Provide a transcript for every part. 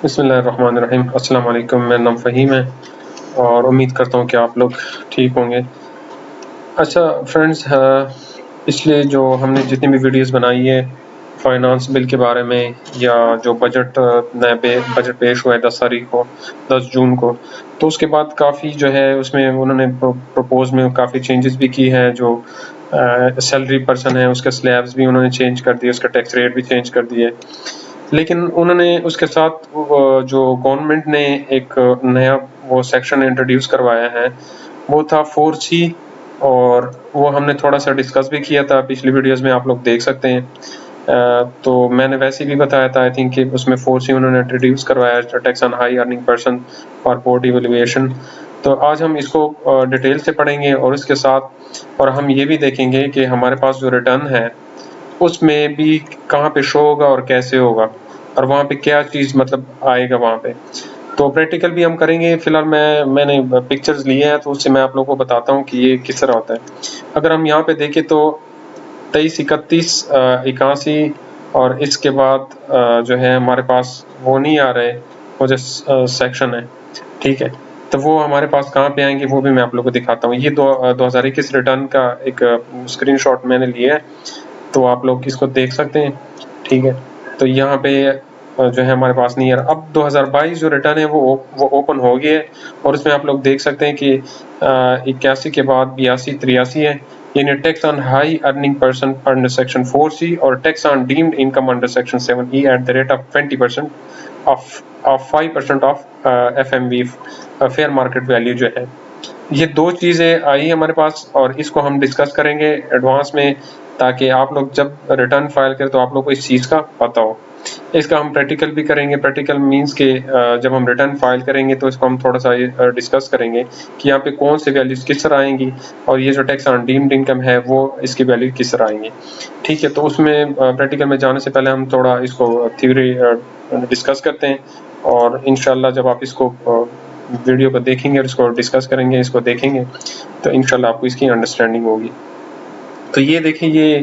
بسم اللہ الرحمن الرحیم۔ السلام علیکم، میرا نام فہیم ہے اور امید کرتا ہوں کہ آپ لوگ ٹھیک ہوں گے۔ اچھا فرینڈز، پچھلے جو ہم نے جتنی بھی ویڈیوز بنائی ہے فائنانس بل کے بارے میں، یا جو بجٹ نیا بجٹ پیش ہوا ہے 10 جون کو، تو اس کے بعد کافی جو ہے اس میں انہوں نے پروپوز میں کافی چینجز بھی کی ہیں۔ جو سیلری پرسن ہے اس کے سلیبز بھی انہوں نے چینج کر دیے، اس کا ٹیکس ریٹ بھی چینج کر دیے، لیکن انہوں نے اس کے ساتھ جو گورنمنٹ نے ایک نیا وہ سیکشن انٹروڈیوس کروایا ہے وہ تھا 4C، اور وہ ہم نے تھوڑا سا ڈسکس بھی کیا تھا پچھلی ویڈیوز میں، آپ لوگ دیکھ سکتے ہیں۔ تو میں نے ویسے بھی بتایا تھا، آئی تھنک کہ اس میں 4C انہوں نے انٹروڈیوس کروایا، tax on high earning person for poverty alleviation. تو آج ہم اس کو ڈیٹیل سے پڑھیں گے، اور اس کے ساتھ اور ہم یہ بھی دیکھیں گے کہ ہمارے پاس جو ریٹرن ہے اس میں بھی کہاں پہ شو ہوگا اور کیسے ہوگا، اور وہاں پہ کیا چیز مطلب آئے گا وہاں پہ۔ تو پریکٹیکل بھی ہم کریں گے۔ فی الحال میں نے پکچرز لیے ہیں تو اس سے میں آپ لوگوں کو بتاتا ہوں کہ یہ کس طرح ہوتا ہے۔ اگر ہم یہاں پہ دیکھیں تو 23, 31, 81 اور اس کے بعد جو ہے ہمارے پاس وہ نہیں آ رہے، وہ جو سیکشن ہے، ٹھیک ہے، تو وہ ہمارے پاس کہاں پہ آئیں گے وہ بھی میں آپ لوگوں کو دکھاتا ہوں۔ یہ 2021 ریٹرن کا ایک اسکرین شاٹ میں نے لیا ہے، تو آپ لوگ اس کو دیکھ سکتے ہیں، ٹھیک ہے۔ تو یہاں پہ جو ہے ہمارے پاس نہیں ہے۔ اب 2022 جو ریٹرن ہے وہ اوپن ہو گیا ہے، اور اس میں آپ لوگ دیکھ سکتے ہیں کہ 81 کے بعد 82, 83 ہے، یعنی tax on high earning person under section 4C اور tax on deemed income under section 7E at the rate of 20% of 5% of FMV fair market value جو ہے۔ یہ دو چیزیں آئی ہمارے پاس، اور اس کو ہم ڈسکس کریں گے ایڈوانس میں، تاکہ آپ لوگ جب ریٹرن فائل کریں تو آپ لوگ کو اس چیز کا پتہ ہو۔ اس کا ہم پریکٹیکل بھی کریں گے۔ پریکٹیکل مینس کہ جب ہم ریٹرن فائل کریں گے تو اس کو ہم تھوڑا سا ڈسکس کریں گے کہ یہاں پہ کون سے ویلیوز کس طرح آئیں گی، اور یہ جو ٹیکس آن ڈیمڈ انکم ہے وہ اس کی ویلیو کس طرح آئیں گی، ٹھیک ہے۔ تو اس میں پریکٹیکل میں جانے سے پہلے ہم تھوڑا اس کو تھیوری ڈسکس کرتے ہیں، اور انشاءاللہ جب آپ اس کو ویڈیو کو دیکھیں گے اور اس کو ڈسکس کریں گے، اس کو دیکھیں گے، تو انشاءاللہ آپ کو اس کی انڈرسٹینڈنگ ہوگی۔ تو یہ دیکھیں، یہ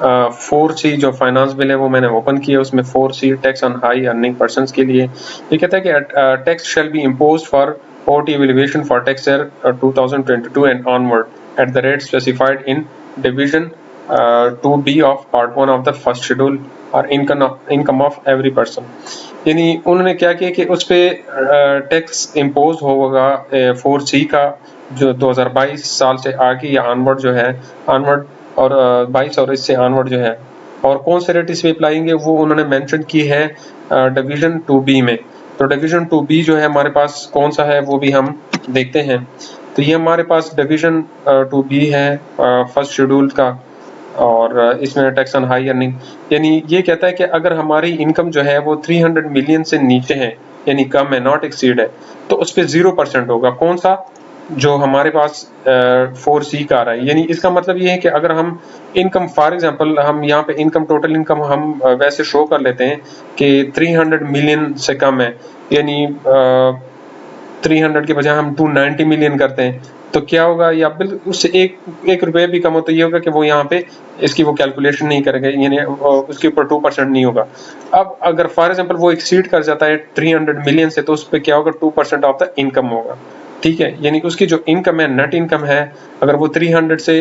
4C جو فائنانس بل ہے وہ میں نے اوپن کیا، اس میں 4C tax on high earning persons کے لیے یہ کہتا ہے کہ tax shall be imposed for poverty alleviation for tax year 2022 and onward at the rate specified in division 2B of part 1 of the first schedule اور income of every person. یعنی انہوں نے کیا کیا کہ اس پہ ٹیکس امپوز ہوگا 4C کا، جو 2022 سال سے آگے یا آنورڈ جو ہے، آنورڈ اور 22 اور اس سے آنورڈ جو ہے، اور کون سے ریٹ اس پہ اپلائیں گے وہ انہوں نے مینشن کی ہے ڈویژن 2B میں۔ تو ڈویژن 2B جو ہے ہمارے پاس کون سا ہے وہ بھی ہم دیکھتے ہیں۔ تو یہ ہمارے پاس ڈویژن 2B ہے فرسٹ شیڈول کا، اور اس میں ٹیکس آن ہائی ارننگ، یعنی یہ کہتا ہے کہ اگر ہماری انکم جو ہے وہ 300 ملین سے نیچے ہے، یعنی کم ہے، ناٹ ایکسیڈ ہے، تو اس پہ 0% ہوگا۔ کون سا؟ جو ہمارے پاس 4C کا آ رہا ہے۔ یعنی اس کا مطلب یہ ہے کہ اگر ہم انکم، فار ایگزامپل ہم یہاں پہ انکم، ٹوٹل انکم ہم ویسے شو کر لیتے ہیں کہ 300 ملین سے کم ہے، یعنی 300 کے بجائے ہم 290 ملین کرتے ہیں، تو کیا ہوگا؟ یا اس سے ایک روپے بھی کم ہو تو یہ ہوگا کہ وہ یہاں پہ اس کی وہ کیلکولیشن نہیں کرے گا، یعنی اس کے اوپر 2% نہیں ہوگا۔ اب اگر فار ایگزامپل وہ ایکسیڈ کر جاتا ہے 300 ملین سے، تو اس پہ کیا ہوگا؟ 2% آف دا انکم ہوگا، ٹھیک ہے۔ یعنی اس کی جو انکم ہے، نیٹ انکم ہے، اگر وہ 300 سے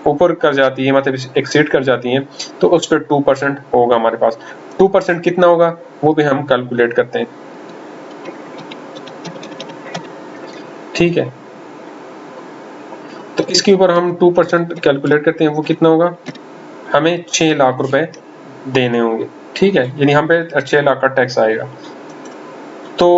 اوپر کر جاتی ہے، مطلب ایکسیڈ کر جاتی ہیں، تو اس پہ 2% ہوگا ہمارے پاس۔ 2% کتنا ہوگا وہ بھی ہم کیلکولیٹ کرتے ہیں، ٹھیک ہے۔ تو اس کے اوپر ہم 2% کیلکولیٹ کرتے ہیں، وہ کتنا ہوگا؟ ہمیں 6 لاکھ روپے دینے ہوں گے، ٹھیک ہے، یعنی ہم پہ 6 لاکھ کا ٹیکس آئے گا۔ تو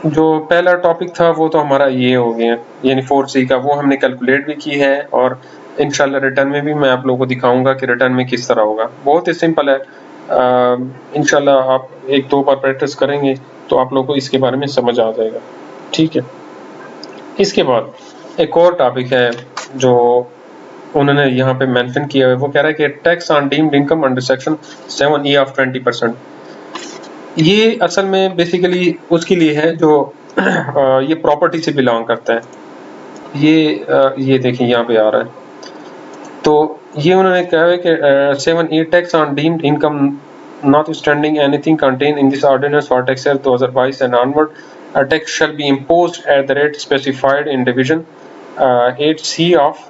جو پہلا ٹاپک تھا وہ تو ہمارا یہ ہو گیا، یعنی 4C کا، وہ ہم نے کیلکولیٹ بھی کی ہے، اور انشاءاللہ ریٹرن میں بھی میں آپ لوگوں کو دکھاؤں گا کہ ریٹرن میں کس طرح ہوگا۔ بہت ہی سمپل ہے، انشاءاللہ آپ 1-2 بار پریکٹس کریں گے تو آپ لوگوں کو اس کے بارے میں سمجھ آ جائے گا، ٹھیک ہے۔ اس کے بعد ایک اور ٹاپک ہے جو انہوں نے یہاں پہ مینشن کیا ہے، وہ کہہ رہا ہے کہ tax on deemed income under section 7E of 20%۔ یہ اصل میں بیسیکلی اس کے لیے ہے جو یہ پراپرٹی سے بلانگ کرتا ہے۔ یہ دیکھیں یہاں پہ آ رہا ہے، تو یہ انہوں نے کہا ہے کہ 7E tax on deemed income notwithstanding anything contained in this ordinance for tax year 2022 and onward, a tax shall be imposed at the rate specified in division 8C of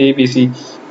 ABC,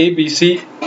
ABC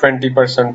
20%,